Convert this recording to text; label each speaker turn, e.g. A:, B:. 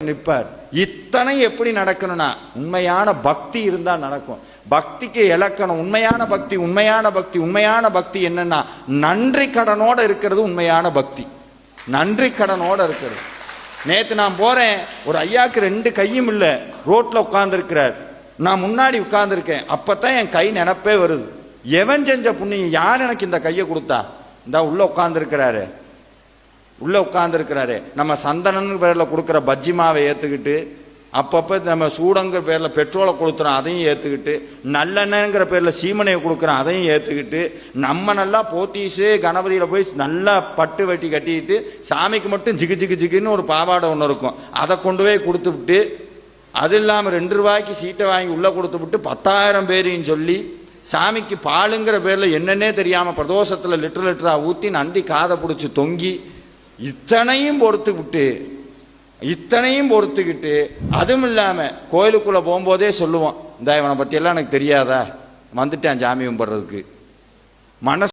A: நிற்பார். இத்தனை எப்படி நடக்கணும்னா உண்மையான பக்தி இருந்தா நடக்கும். பக்திக்கு இலக்கணம் உண்மையான பக்தி. உண்மையான பக்தி உண்மையான பக்தி என்னன்னா நன்றி கடனோட இருக்கிறது உண்மையான பக்தி. நன்றி கடனோட இருக்கிறது. நேற்று நான் போறேன், ஒரு ஐயாக்கு 2 கையும் இல்லை, ரோட்ல உட்கார்ந்து இருக்கிறார். நான் முன்னாடி உட்கார்ந்து இருக்கேன். அப்பதான் என் கை நினைப்பே வருது, எவன் செஞ்ச புண்ணியம், யார் எனக்கு இந்த கையை கொடுத்தா? இந்த உள்ள உட்கார்ந்து இருக்கிறாரு, உள்ள உட்கார்ந்து இருக்கிறாரு. நம்ம சந்தனன்னு பேர்ல கொடுக்குற பஜ்ஜி மாவை ஏத்துக்கிட்டு, அப்பப்ப நம்ம சூடங்கிற பேர்ல பெட்ரோலை கொடுத்துறோம், அதையும் ஏத்துக்கிட்டு, நல்லெண்ணங்கிற பேர்ல சீமனையை கொடுக்குறோம், அதையும் ஏத்துக்கிட்டு, நம்ம நல்லா போத்தீஸு கணபதியில போய் நல்லா பட்டு வெட்டி கட்டிக்கிட்டு, சாமிக்கு மட்டும் ஜிகு ஜிகு ஜிகுன்னு ஒரு பாவாடை ஒன்று இருக்கும், அதை கொண்டு போய் கொடுத்து விட்டு, அது இல்லாமல் 2 ரூபாய்க்கு சீட்டை வாங்கி உள்ள கொடுத்து விட்டு 10,000 பேரையும் சொல்லி, சாமிக்கு பாலுங்கிற பேர்ல என்னன்னே தெரியாம பிரதோஷத்துல லிட்டரா ஊத்தி நந்தி காதை பிடிச்சி தொங்கி, இத்தனையும் பொறுத்துக்கிட்டு, அதுவும் இல்லாம கோயிலுக்குள்ள போகும்போதே சொல்லுவோம், இந்த இவனை பத்தி எல்லாம் எனக்கு தெரியாதா, வந்துட்டேன் சாமி கும்பிட்றதுக்கு. மனசு